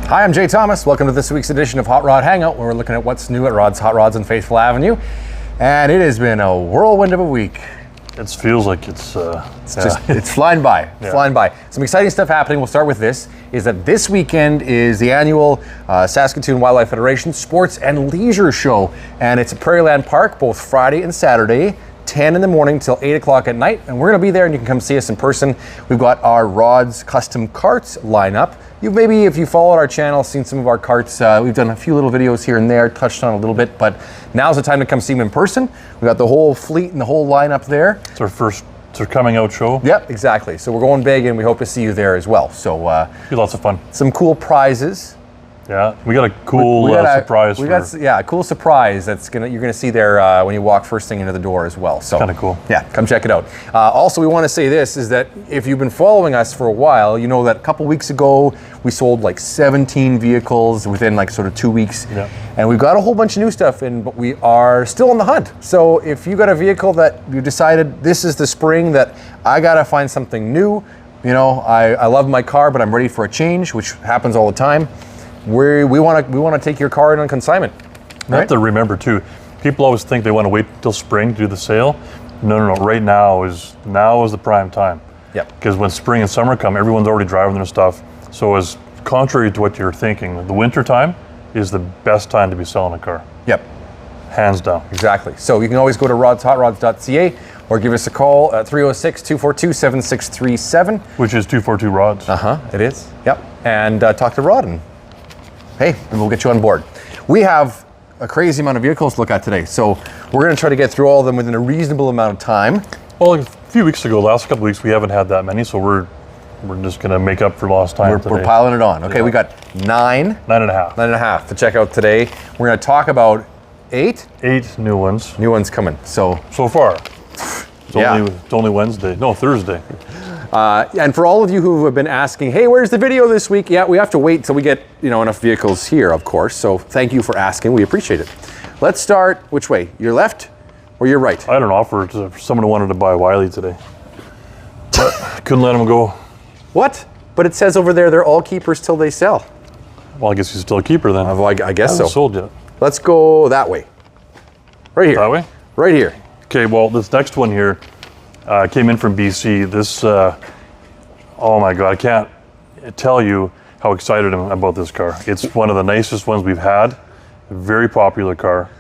Hi, I'm Jay Thomas. Welcome to this week's edition of Hot Rod Hangout, where we're looking at what's new at Rod's Hot Rods on Faithful Avenue. And it has been a whirlwind of a week. It feels like it's flying by, yeah. flying by. Some exciting stuff happening. We'll start with this, is that this weekend is the annual Saskatoon Wildlife Federation Sports and Leisure Show. And it's at Prairieland Park, both Friday and Saturday, 10 in the morning till 8 o'clock at night. And we're gonna be there and you can come see us in person. We've got our Rod's custom carts lineup. You maybe, if you followed our channel, seen some of our carts. We've done a few little videos here and there, touched on a little bit, but now's the time to come see them in person. We've got the whole fleet and the whole lineup there. It's our coming out show. Yep, exactly. So we're going big and we hope to see you there as well. So be lots of fun. Some cool prizes. Yeah, we got a cool surprise. A cool surprise you're gonna see there when you walk first thing into the door as well. So kind of cool. Yeah, come check it out. Also, we want to say this is that if you've been following us for a while, you know that a couple weeks ago we sold like 17 vehicles within like sort of 2 weeks. Yeah. And we've got a whole bunch of new stuff in, but we are still on the hunt. So if you got a vehicle that you decided this is the spring that I gotta find something new, you know, I love my car, but I'm ready for a change, which happens all the time. We want to take your car in on consignment. You have to remember too, people always think they want to wait till spring to do the sale. No. Right now is the prime time. Yep. Because when spring and summer come, everyone's already driving their stuff. So as contrary to what you're thinking, the winter time is the best time to be selling a car. Yep. Hands down. Exactly. So you can always go to rodshotrods.ca or give us a call at 306-242-7637. Which is 242 Rods. It is. Yep. And talk to Rod and hey, and we'll get you on board. We have a crazy amount of vehicles to look at today, so we're going to try to get through all of them within a reasonable amount of time. Well, a few weeks ago, last couple of weeks, we haven't had that many, so we're just going to make up for lost time today. We're piling it on. Okay, yeah. We got nine and a half to check out today. We're going to talk about eight new ones. New ones coming. So far. It's only Wednesday. No, Thursday. And for all of you who have been asking, hey, where's the video this week? Yeah, we have to wait till we get enough vehicles here, of course. So thank you for asking. We appreciate it. Let's start, which way? Your left or your right? I had an offer to someone who wanted to buy Wiley today. But couldn't let him go. What? But it says over there they're all keepers till they sell. Well, I guess he's still a keeper then. Well, I guess so. Sold yet. Let's go that way. Right here. That way? Right here. Okay, well, this next one here came in from BC. This, oh my God, I can't tell you how excited I am about this car. It's one of the nicest ones we've had. Very popular car.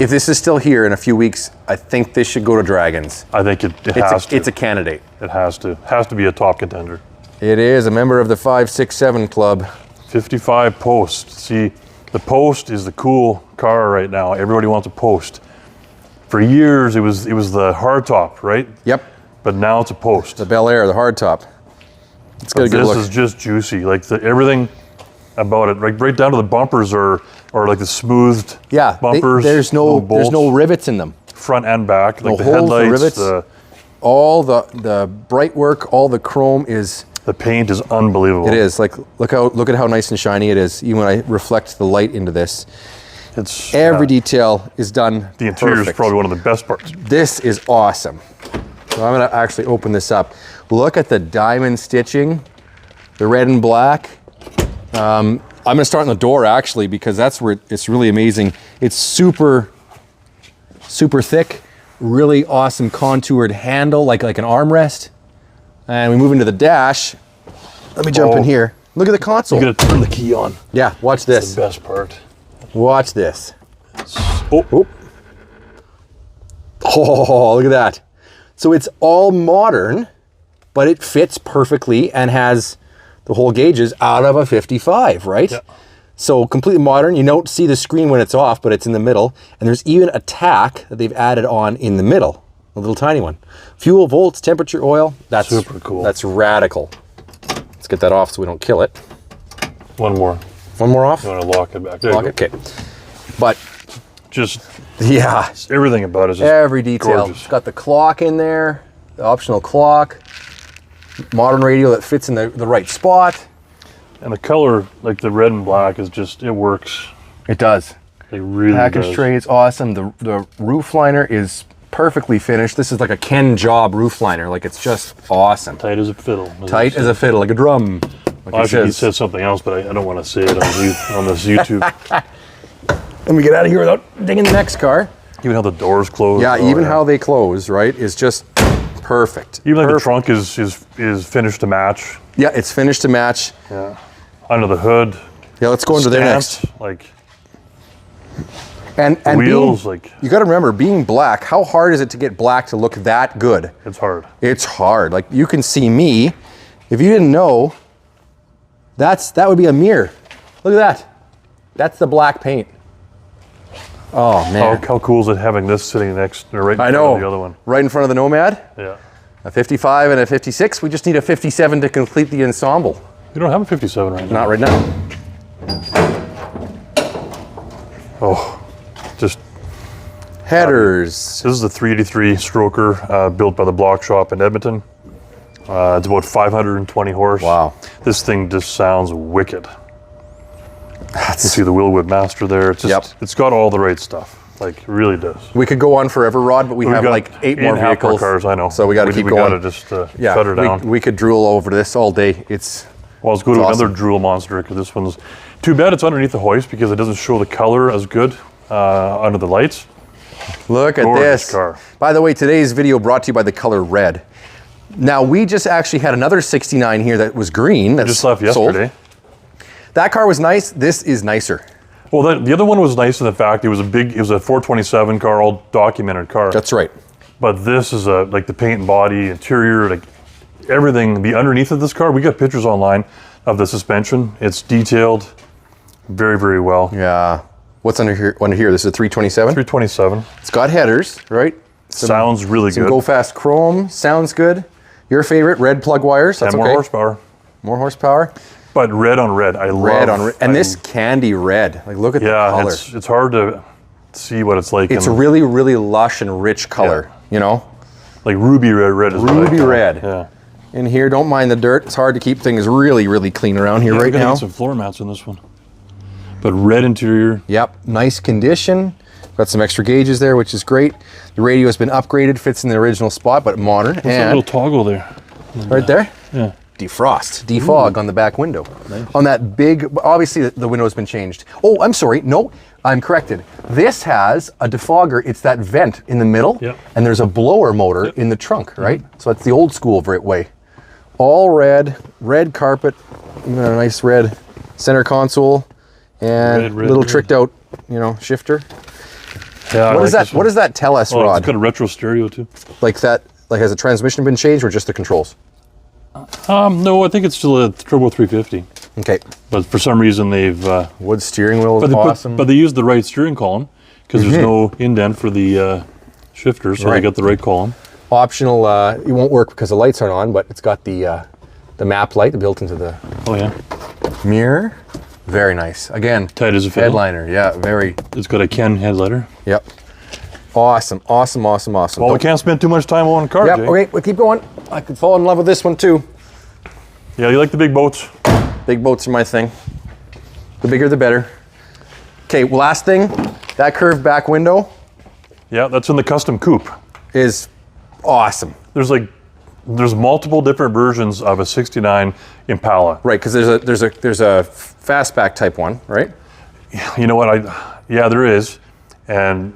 If this is still here in a few weeks, I think this should go to Dragons. I think it has to. It's a candidate. It has to. Has to be a top contender. It is a member of the 567 club. 55 Post. See, the Post is the cool car right now. Everybody wants a Post. For years, it was the hardtop, right? Yep. But now it's a Post. The Bel Air, the hardtop. It's got a good look. This is just juicy. Like everything about it, right down to the bumpers are like the smoothed bumpers. There's no rivets in them. Front and back, like no the holes, headlights. Rivets, all the bright work, all the chrome is. The paint is unbelievable. It is. Like look at how nice and shiny it is. Even when I reflect the light into this. Every detail is done. The interior is probably one of the best parts. This is awesome. So I'm gonna actually open this up. Look at the diamond stitching, the red and black. I'm gonna start on the door actually because that's where it's really amazing. It's super thick, really awesome contoured handle, like an armrest. And we move into the dash. Let me jump in here. Look at the console. You gotta turn the key on. Yeah, watch this. That's the best part. Watch this. Oh, look at that. So it's all modern, but it fits perfectly and has the whole gauges out of a 55, right? Yeah. So completely modern. You don't see the screen when it's off, but it's in the middle. And there's even a tack that they've added on in the middle, a little tiny one. Fuel, volts, temperature, oil. That's super cool. That's radical. Let's get that off so we don't kill it. One more. One more off? You want to lock it back. There you go. Okay. But just everything about it is just every detail. gorgeous. It's got the clock in there, the optional clock, modern radio that fits in the right spot. And the color, like the red and black, is just, it works. It does. It really Package does. tray is awesome. The roof liner is perfectly finished. This is like a Ken Job roof liner. Like it's just awesome. Tight as a fiddle. Tight as a fiddle, like a drum. Like Actually, he said something else, but I don't want to say it on this YouTube. Let me get out of here without dinging the next car. Even how the doors close. Yeah, even how they close, right, is just perfect. Even like the Perfect. trunk is finished to match. Yeah, it's finished to match. Yeah. Under the hood. Yeah, let's go into there next. Stamped, like And wheels, being, like you got to remember, being black, how hard is it to get black to look that good? it's hard. It's hard. Like, you can see me. If you didn't know, that would be a mirror. Look at that. That's the black paint. Oh man. How cool is it having this sitting next or right in front of the other one? Right in front of the Nomad. Yeah. A 55 and a 56. We just need a 57 to complete the ensemble. You don't have a 57 right now. Not right now. Oh, just Headers. this is the 383 stroker built by the Block Shop in Edmonton. It's about 520 horse. Wow. This thing just sounds wicked. You That's, see the Willwood Master there. It's just, Yep. it's got all the right stuff. Like, it really does. we could go on forever, Rod, but we have got like 8 more 8.5 vehicles. cars, I know. So we got to keep we going. gotta just shut her down. We could drool over this all day. It's Well, let's go to It's another awesome. drool monster, because this one's too bad it's underneath the hoist because it doesn't show the color as good under the lights. Look at Gorgeous this. car. By the way, today's video brought to you by the color red. Now, we just actually had another 69 here that was green. That's Just left sold. yesterday. That car was nice. This is nicer. Well, the other one was nice in the fact it was a 427 car, all documented car. That's right. But this is like the paint and body, interior, like everything. The underneath of this car, we got pictures online of the suspension. It's detailed very, very well. Yeah. What's under here? This is a 327. 327. It's got headers, right? Sounds really Some good. Go Fast chrome. Sounds good. Your favorite, red plug wires. That's and more okay. horsepower. More horsepower. But red on red, I love. Red on red. And this candy red. Like, look at the Yeah, color. it's hard to see what it's like. It's a in, really, really lush and rich color, you know? like ruby red is what I Ruby call it. red. Yeah. In here, don't mind the dirt. It's hard to keep things really, really clean around here We're right gonna now. get some floor mats in this one. But red interior. Yep, nice condition. Got some extra gauges there, which is great. The radio has been upgraded, fits in the original spot, but modern. What's that And little toggle there? right there, Yeah. defrost, defog on the back window. On that big, obviously the window has been changed. Oh, I'm sorry, no, I'm corrected. This has a defogger, it's that vent in the middle, Yep. and there's a blower motor in the trunk, right? So it's the old school way. All red carpet, even a nice red center console, and Red, little red. tricked out, shifter. Yeah. What does that tell us, Oh, Rod? it's got a retro stereo too. Like that, like has the transmission been changed or just the controls? No, I think it's still a turbo 350. Okay. But for some reason they've. Wood steering wheel is But awesome. they used the right steering column because there's no indent for the shifter, so Right. they got the right column. Optional, it won't work because the lights aren't on, but it's got the map light built into the Oh yeah. mirror. Very nice. Again, Tight as a fiddle. headliner. Yeah, very. It's got a Ken headlighter. Yep. Awesome. Well, we can't spend too much time on cars. Yep. Jay. Okay, we'll keep going. I could fall in love with this one too. Yeah, you like the big boats. Big boats are my thing. The bigger, the better. Okay, last thing. That curved back window Yeah, that's in the custom coupe. is awesome. There's multiple different versions of a 69 Impala. Right, because there's a fastback type one, right? You know what? Yeah, there is, and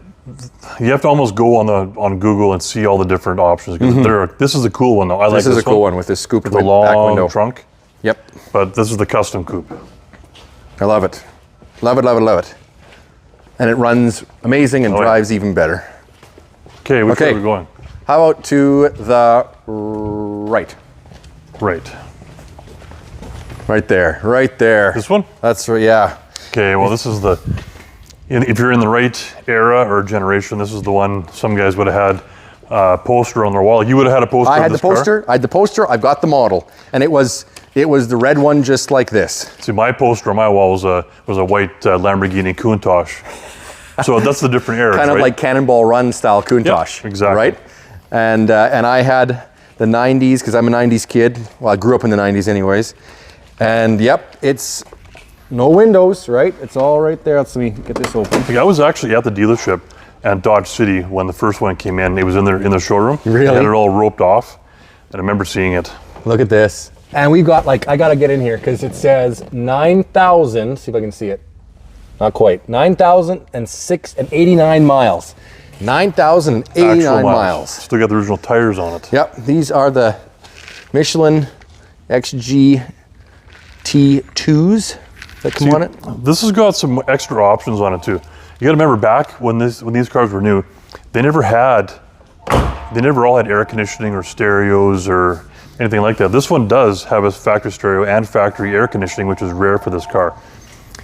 you have to almost go on Google and see all the different options. Because this is a cool one though. I like This is a cool one with this scooped with the back long window. trunk. Yep, But this is the custom coupe. I love it. Love it, love it, love it. And it runs amazing and Oh, yeah. drives even better. Okay, which way Okay. are we going? How about to the right? Right. Right there, right there. This one? That's right, yeah. Okay, well this is if you're in the right era or generation, this is the one some guys would have had a poster on their wall. You would have had a poster I of had the this car? poster, I've got the model. And it was the red one just like this. See, my poster on my wall was a white Lamborghini Countach. So that's the different eras, Kind of right? like Cannonball Run style Countach. Yep, exactly. Right? And I had the 90s, because I'm a 90s kid. Well, I grew up in the 90s anyways. And yep, it's no windows, right? It's all right there. Let me get this open. Like, I was actually at the dealership at Dodge City when the first one came in. It was in the showroom. Really? They had it all roped off. And I remember seeing it. Look at this. And we got like, I gotta get in here because it says 9,000, see if I can see it. Not quite, 9,089 miles. 9,089 miles. Still got the original tires on it. Yep, these are the Michelin XGT2s that come on it. This has got some extra options on it too. You gotta remember back when these cars were new, they never all had air conditioning or stereos or anything like that. This one does have a factory stereo and factory air conditioning, which is rare for this car.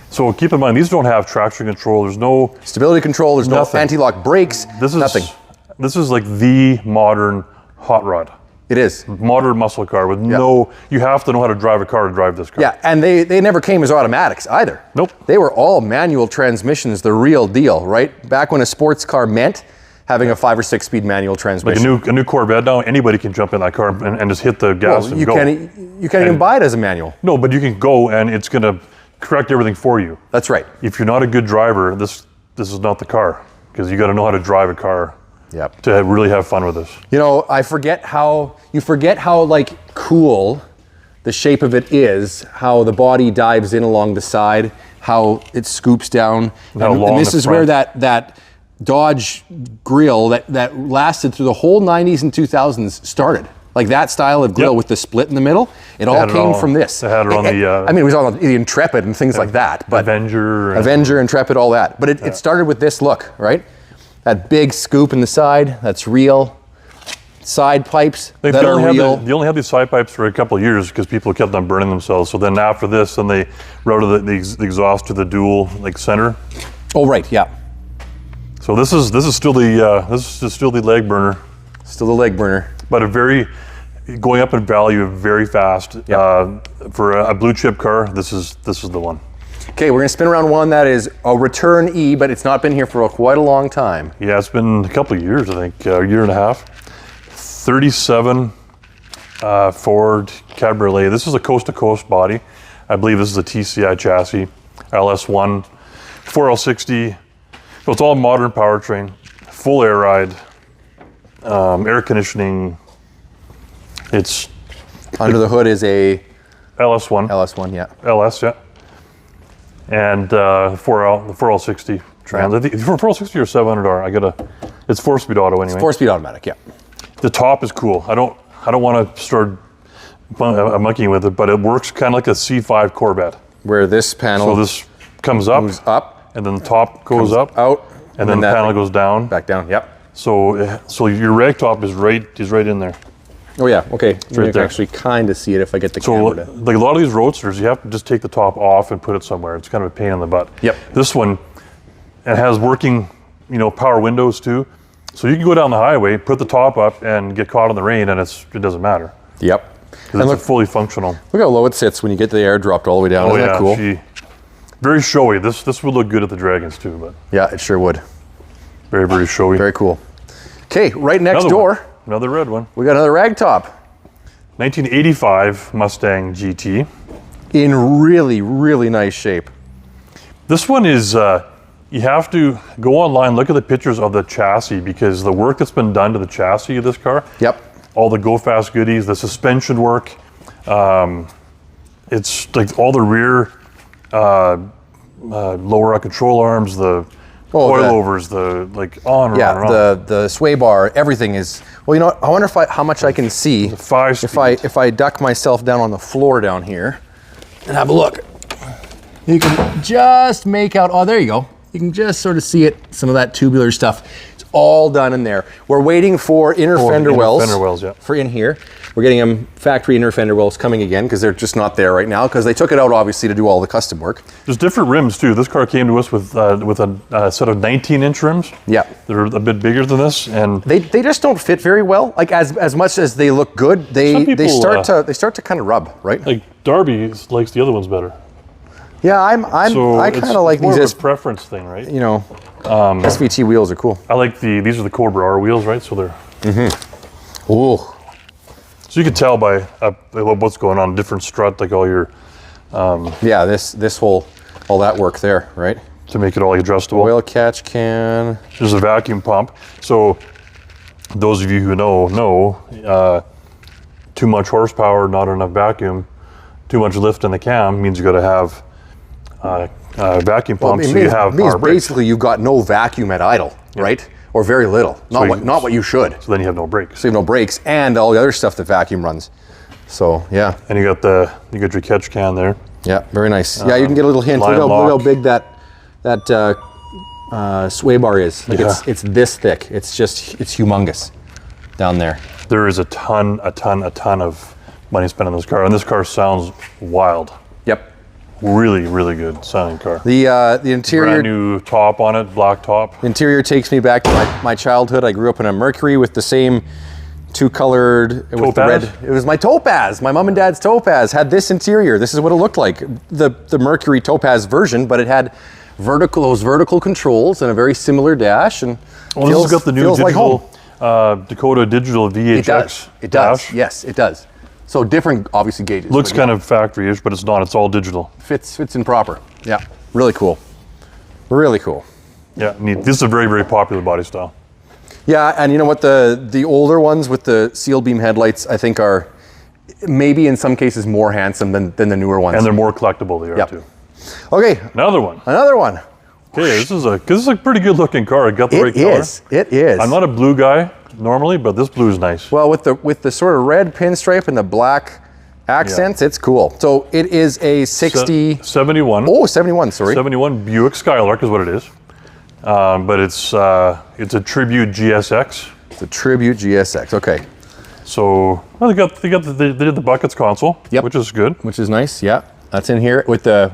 So keep in mind, these don't have traction control. There's no stability control. There's no anti-lock brakes. Nothing. This is like the modern hot rod. It is. Modern muscle car with no, you have to know how to drive a car to drive this car. Yeah, and they never came as automatics either. Nope. They were all manual transmissions, the real deal, right? Back when a sports car meant having a 5 or 6 speed manual transmission. Like a new Corvette now, anybody can jump in that car and just hit the gas and go. You can't even buy it as a manual. No, but you can go and it's gonna correct everything for you. That's right. If you're not a good driver, this is not the car, because you got to know how to drive a car. Yep. To really have fun with this. You know, you forget how like cool the shape of it is, how the body dives in along the side, how it scoops down. And this is where that Dodge grill that lasted through the whole 90s and 2000s started. Like that style of grill with the split in the middle, it all came from this. They had it on the... I mean, it was on the Intrepid and things like that. But Avenger, Intrepid, all that. But it started with this look, right? That big scoop in the side, that's real. Side pipes that are real. They only had these side pipes for a couple of years because people kept on burning themselves. So then after this, then they routed the exhaust to the dual center. Oh right, yeah. So this is still the leg burner. Still the leg burner. But going up in value very fast. Yep. For a blue chip car, this is the one. Okay, we're gonna spin around one that is a Return E, but it's not been here for quite a long time. Yeah, it's been a couple of years, I think, a year and a half. 37 Ford Cabriolet. This is a coast-to-coast body. I believe this is a TCI chassis, LS1, 4L60. So it's all modern powertrain, full air ride, air conditioning. It's under the hood is a LS1. LS1, yeah. LS, yeah. And the 4L60 trans. I think 4L60 or 700R. It's 4-speed auto anyway. It's 4-speed automatic, yeah. The top is cool. I don't want to start monkeying with it, but it works kind of like a C5 Corvette. Where this panel this comes up, moves up, and then the top goes up, out, and then the panel goes down, back down. Yep. So your rag top is right in there. Oh yeah. Okay. It's right you can there. actually kind of see it if I get the camera. camera. Like a lot of these Roadsters, you have to just take the top off and put it somewhere. It's kind of a pain in the butt. Yep. This one, it has working, power windows too. So you can go down the highway, put the top up, and get caught in the rain, and it doesn't matter. Yep. And it's fully functional. Look how low it sits when you get the air dropped all the way down. Isn't that cool? Very showy. This would look good at the Dragons too, but yeah, it sure would. Very, very showy. Very cool. Okay, right next door. Another red one. We got another rag top. 1985 Mustang GT. In really, really nice shape. This one is, you have to go online, look at the pictures of the chassis, because the work that's been done to the chassis of this car. Yep. All the go fast goodies, the suspension work. It's like all the rear lower control arms, the coilovers, on and on and on. the sway bar, everything is. Well, you know what? I wonder how much I can see if I duck myself down on the floor down here and have a look. You can just make out. Oh, there you go. You can just sort of see it. Some of that tubular stuff. It's all done in there. We're waiting for inner fender wells. Fender wells, yeah. For in here. We're getting them factory inner fender wells coming again because they're just not there right now because they took it out obviously to do all the custom work. There's different rims too. This car came to us with a set of 19-inch rims. Yeah. They're a bit bigger than this, and they just don't fit very well. Like as much as they look good, they start to kind of rub, right? Like Darby likes the other ones better. Yeah, I kind of like these as a preference thing, right? You know, SVT wheels are cool. I like these are the Cobra R wheels, right? So they're. Mm-hmm. Ooh. So you can tell by what's going on, different strut, like all your. Yeah, this whole all that work there, right? To make it all adjustable. Oil catch can. There's a vacuum pump. So those of you who know, 2 too much horsepower, not enough vacuum, too much lift in the cam means you got to have vacuum pumps. So you have power brakes. Basically, you've got no vacuum at idle, right? Or very little. Not what you should. So then you have no brakes. So you have no brakes and all the other stuff that vacuum runs. So yeah. And you got your catch can there. Yeah, very nice. Yeah, you can get a little hint. Look how big that sway bar is. Like it's this thick. It's humongous down there. There is a ton of money spent on this car, and this car sounds wild. Yep. Really, really good sounding car. The interior, brand new top on it, black top. The interior takes me back to my childhood. I grew up in a Mercury with the same two-colored with the red. It was my Topaz. My mom and dad's Topaz had this interior. This is what it looked like. The Mercury Topaz version, but it had those vertical controls and a very similar dash. And this has got the new digital Dakota digital VHX. It does. Yes, it does. So different, obviously, gauges. Looks kind of factory-ish, but it's not. It's all digital. Fits in proper. Yeah, really cool. Really cool. Yeah, neat. This is a very, very popular body style. Yeah, and you know what? The older ones with the seal beam headlights, I think, are maybe in some cases more handsome than the newer ones. And they're more collectible. They are too. Okay. Another one. Okay, this is a pretty good-looking car. It got the right color. It is. I'm not a blue guy normally, but this blue is nice. Well, with the sort of red pinstripe and the black accents, it's cool. So it is a 71. Oh, 71, sorry. 71 Buick Skylark is what it is. But it's a Tribute GSX. It's a Tribute GSX, okay. So well, they did the buckets console, which is good. Which is nice, yeah. That's in here with the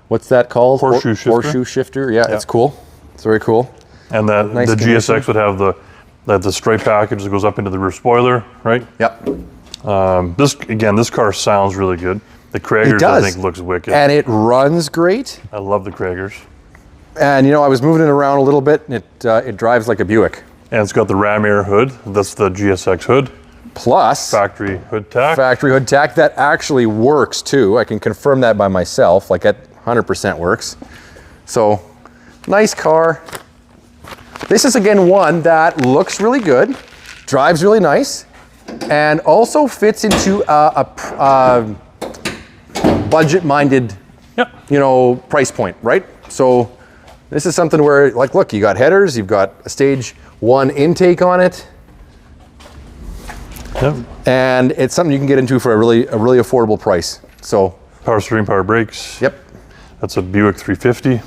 what's that called? Horseshoe shifter. Horseshoe shifter, yeah, it's cool. It's very cool. And the GSX would have the stripe package that goes up into the rear spoiler, right? Yep. This car sounds really good. The Kragers, I think, looks wicked. And it runs great. I love the Kragers. And you know, I was moving it around a little bit, and it drives like a Buick. And it's got the ram air hood. That's the GSX hood. Plus factory hood tack. Factory hood tack that actually works too. I can confirm that by myself. Like that 100% works. So nice car. This is again one that looks really good, drives really nice, and also fits into a budget-minded, price point, right? So this is something where, like, look, you got headers, you've got a stage 1 intake on it, and it's something you can get into for a really affordable price. So power steering, power brakes. Yep. That's a Buick 350.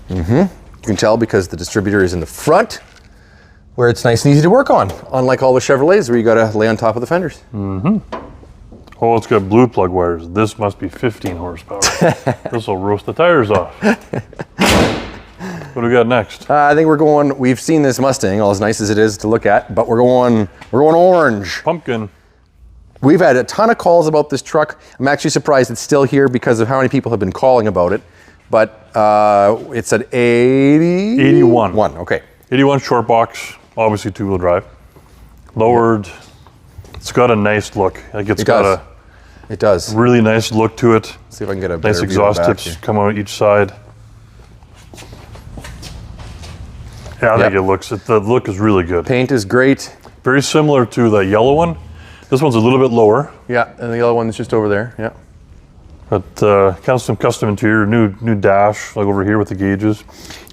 Mm-hmm. You can tell because the distributor is in the front, where it's nice and easy to work on, unlike all the Chevrolets where you got to lay on top of the fenders. Mm-hmm. Oh, it's got blue plug wires. This must be 15 horsepower. This will roast the tires off. What do we got next? I think we've seen this Mustang, all as nice as it is to look at, but we're going orange. Pumpkin. We've had a ton of calls about this truck. I'm actually surprised it's still here because of how many people have been calling about it. But it's an 81. Okay. 81 short box, obviously 2-wheel drive. Lowered. It's got a nice look. Like it does. Really nice look to it. Let's see if I can get a nice exhaust tips come out each side. Yeah, I think it looks. The look is really good. Paint is great. Very similar to the yellow one. This one's a little bit lower. Yeah, and the other one's just over there. Yeah. But custom interior, new dash, like over here with the gauges.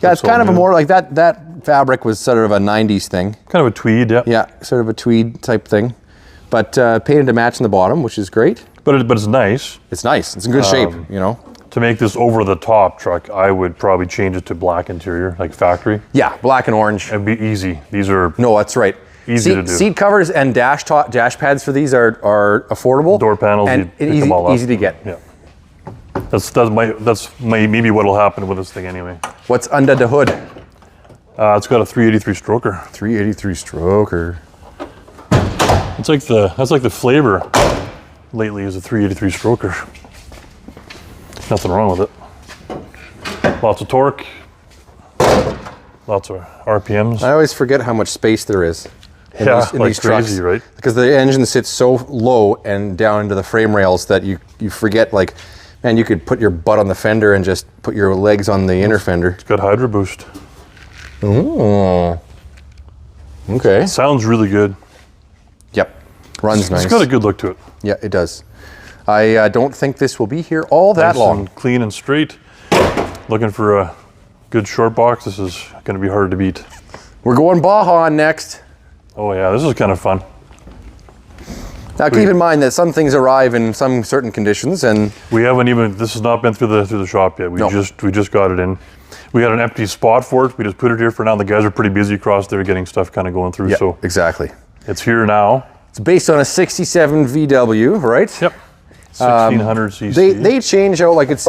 Yeah, it's kind of a more like that fabric was sort of a 90s thing. Kind of a tweed, yeah. Yeah, sort of a tweed type thing. But painted to match in the bottom, which is great. But it's nice. It's nice. It's in good shape, you know. To make this over-the-top truck, I would probably change it to black interior, like factory. Yeah, black and orange. It'd be easy. These are... No, that's right. Easy to do. Seat covers and dash pads for these are affordable. Door panels, and easy to get. Yeah. That's maybe what'll happen with this thing anyway. What's under the hood? It's got a 383 stroker. 383 stroker. That's like the flavor lately is a 383 stroker. Nothing wrong with it. Lots of torque. Lots of RPMs. I always forget how much space there is in these trucks, crazy, right? Because the engine sits so low and down into the frame rails that you forget, like, man, you could put your butt on the fender and just put your legs on the inner fender. It's got Hydro Boost. Oh. Okay. Sounds really good. Yep. Runs nice. It's got a good look to it. Yeah, it does. I don't think this will be here all that Nice long. and clean and straight. Looking for a good short box. This is going to be hard to beat. We're going Baja next. Oh yeah, this is kind of fun. Now keep in mind that some things arrive in some certain conditions, and We haven't even. This has not been through the shop yet. We just got it in. We had an empty spot for it. We just put it here for now. The guys are pretty busy across there getting stuff kind of going through. yeah, So exactly. it's here now. It's based on a 67 VW, right? Yep. 1600 cc. They change out, like it's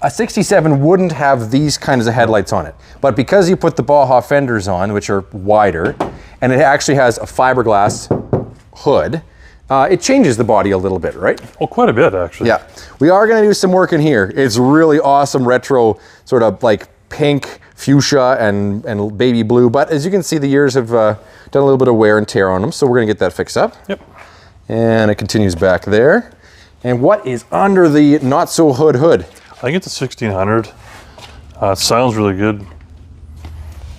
a 67 wouldn't have these kinds of headlights on it, but because you put the Baja fenders on, which are wider, and it actually has a fiberglass hood, it changes the body a little bit, right? Oh, quite a bit actually. Yeah, we are going to do some work in here. It's really awesome retro, sort of like pink, fuchsia, and baby blue. But as you can see, the years have done a little bit of wear and tear on them, so we're going to get that fixed up. Yep. And it continues back there. And what is under the not so hood? I think it's a 1600. It sounds really good.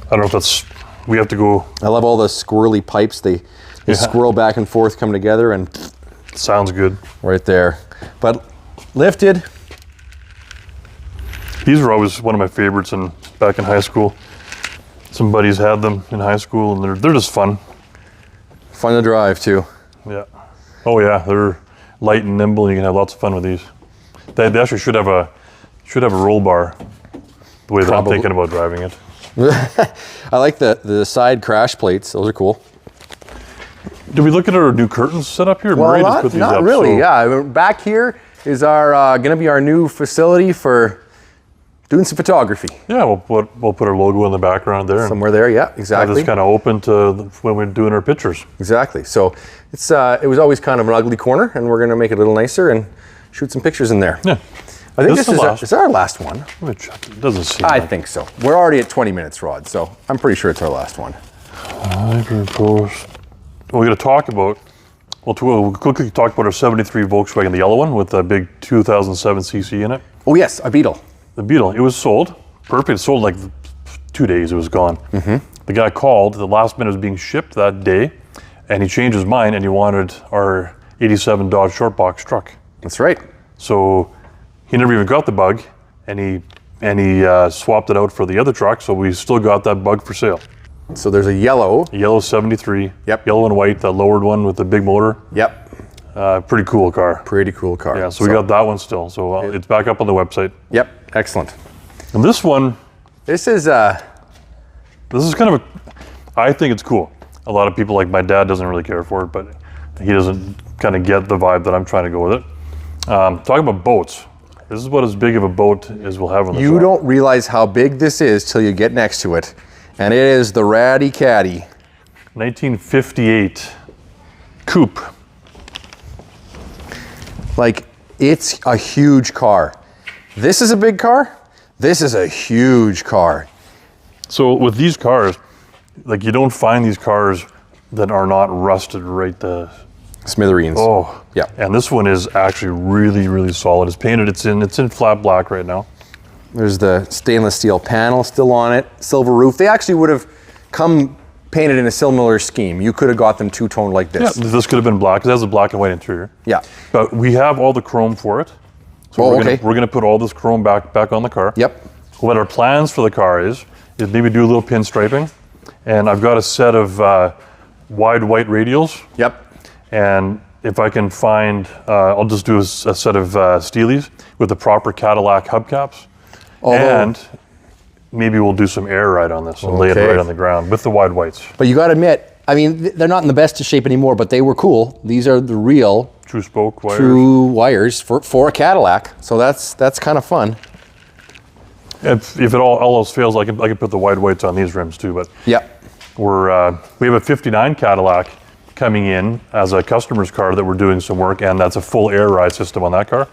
I don't know if that's. We have to go. I love all the squirrely pipes. They squirrel back and forth, come together, and Sounds good. right there. But lifted. These were always one of my favorites back in high school. Some buddies had them in high school, and they're just fun. Fun to drive too. Yeah. Oh yeah, they're light and nimble. And you can have lots of fun with these. They actually should have a roll bar. The way that I'm Probably. thinking about driving it. I like the side crash plates. Those are cool. Did we look at our new curtains set up here? Murray just put these not up, really. so- Yeah, back here is our going to be our new facility for doing some photography. Yeah, we'll put our logo in the background there. Somewhere there, yeah, Have exactly. this kind of open to when we're doing our pictures. Exactly. So it's it was always kind of an ugly corner, and we're going to make it a little nicer and shoot some pictures in there. Yeah. I think This this is the is last. is our last one. Let me check. It doesn't seem I like think so. We're already at 20 minutes, Rod, so I'm pretty sure it's our last one. Ivory Coast. We're going to talk about. We'll quickly talk about our '73 Volkswagen, the yellow one with the big 2007 cc in it. Oh yes, a Beetle. The Beetle. It was sold. Perfect. It sold like 2 days. It was gone. Mm-hmm. The guy called. The last minute was being shipped that day, and he changed his mind and he wanted our '87 Dodge short box truck. That's right. So he never even got the Bug, and he swapped it out for the other truck. So we still got that Bug for sale. So there's a yellow. A yellow '73. Yep. Yellow and white, the lowered one with the big motor. Yep. Pretty cool car. Pretty cool car. Yeah. So we got that one still. So it's back up on the website. Yep. Excellent. And this one, This is this is kind of I think it's cool. A lot of people, like my dad, doesn't really care for it, but he doesn't kind of get the vibe that I'm trying to go with it. Talking about boats. This is about as big of a boat as we'll have on the you shop. don't realize how big this is till you get next to it, and it is the Raddy Caddy. 1958 Coupe. Like, it's a huge car. This is a big car. This is a huge car. So with these cars, like you don't find these cars that are not rusted right the. Smithereens. Oh Yeah. And this one is actually really, really solid. It's painted. It's in flat black right now. There's the stainless steel panel still on it. Silver roof. They actually would have come painted in a similar scheme. You could have got them two-tone like Yeah, this. this could have been black because it has a black and white interior. Yeah. But we have all the chrome for it. So Oh, we're okay. gonna put all this chrome back on the car. Yep. What our plans for the car is maybe do a little pinstriping, and I've got a set of wide white radials, Yep. and if I can find, I'll just do a set of Steelies with the proper Cadillac hubcaps, and maybe we'll do some air ride on this and lay it Okay. right on the ground with the wide whites. But you got to admit, I mean, they're not in the best of shape anymore, but they were cool. These are the real True spoke wires. true wires for a Cadillac. So that's kind of fun. If it all else fails, I can put the wide whites on these rims too. But Yep. we have a '59 Cadillac coming in as a customer's car that we're doing some work, and that's a full air ride system on that car.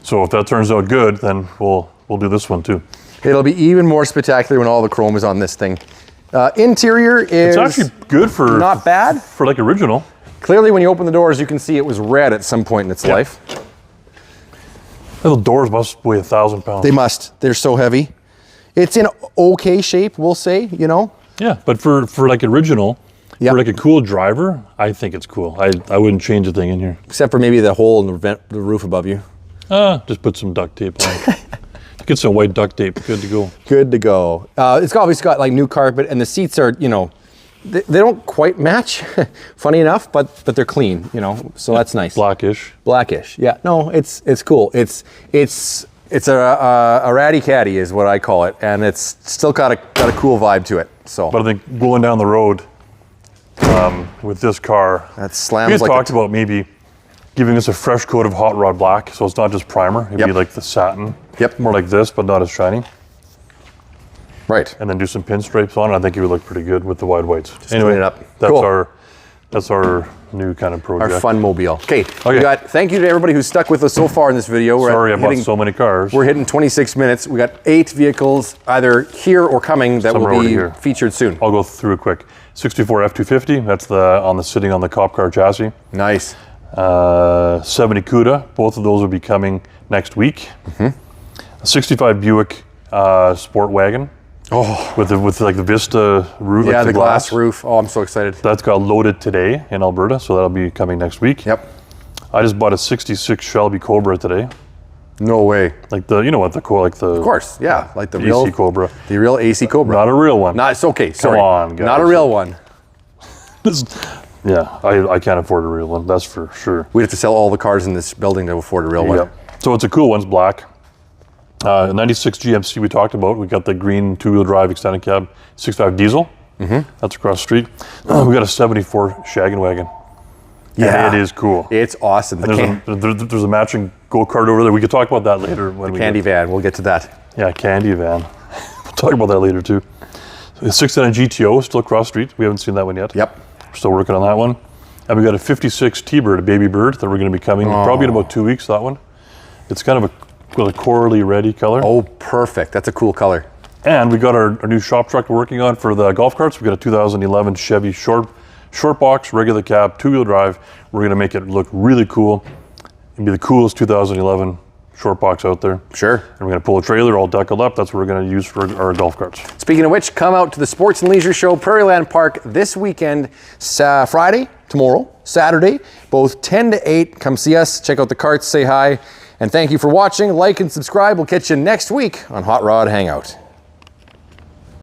So if that turns out good, then we'll do this one too. It'll be even more spectacular when all the chrome is on this thing. Interior is It's actually good for not bad. for like original. Clearly, when you open the doors, you can see it was red at some point in its life. The doors must weigh 1,000 pounds. They must. They're so heavy. It's in okay shape, we'll say, you know. Yeah, but for like original, For like a cool driver, I think it's cool. I wouldn't change a thing in here. Except for maybe the hole in the roof above you. Just put some duct tape on. Get some white duct tape, good to go. Good to go. It's obviously got like new carpet, and the seats are, you know, they don't quite match, funny enough, but they're clean, you know, so that's nice. Blackish. Blackish, yeah. No, it's cool. It's a raddy Caddy is what I call it, and it's still got a cool vibe to it. So, but I think going down the road with this car, that slams. We had like talked about maybe giving us a fresh coat of hot rod black, so it's not just primer. It'd be like the satin. Yep. More like this, but not as shiny. Right. And then do some pinstripes on it. I think it would look pretty good with the wide whites. Just anyway, it up. That's cool. That's our new kind of project. Our fun mobile. Okay. Thank you to everybody who's stuck with us so far in this video. Sorry I bought so many cars. We're hitting 26 minutes. We got 8 vehicles either here or coming that will be featured soon. I'll go through it quick. 64 F250. That's sitting on the cop car chassis. Nice. 70 CUDA. Both of those will be coming next week. A 65 Buick Sport Wagon. Oh, with like the Vista roof. Yeah, like the glass roof. Oh, I'm so excited. That's got loaded today in Alberta, so that'll be coming next week. Yep. I just bought a 66 Shelby Cobra today. No way. Like the, you know what, the like the. Of course, yeah, like the real AC Cobra. The real AC Cobra. Not a real one. Not. It's okay. Sorry. Come on, guys. Not a real one. Yeah, I can't afford a real one. That's for sure. We'd have to sell all the cars in this building to afford a real one. So it's a cool one. It's black. 96 GMC we talked about. We got the green 2-wheel drive extended cab 6.5 diesel. That's across the street. We got a 74 Shaggin' Wagon. Yeah, and it is cool. It's awesome. There's a matching go-kart over there. We could talk about that later. The candy van. We'll get to that. Yeah, candy van. We'll talk about that later too. The 610 GTO still across the street. We haven't seen that one yet. Yep. We're still working on that one. And we got a 56 T-Bird, a baby bird that we're going to be coming probably in about 2 weeks. That one. It's kind of a corally reddy color. Oh, perfect. That's a cool color. And we got our new shop truck we're working on for the golf carts. We got a 2011 Chevy short box, regular cab, 2-wheel drive. We're going to make it look really cool. It'll be the coolest 2011 short box out there. Sure. And we're going to pull a trailer all deckled up. That's what we're going to use for our golf carts. Speaking of which, come out to the Sports and Leisure Show, Prairieland Park this weekend, Friday, tomorrow, Saturday, both 10 to 8. Come see us, check out the carts, say hi. And thank you for watching. Like and subscribe. We'll catch you next week on Hot Rod Hangout.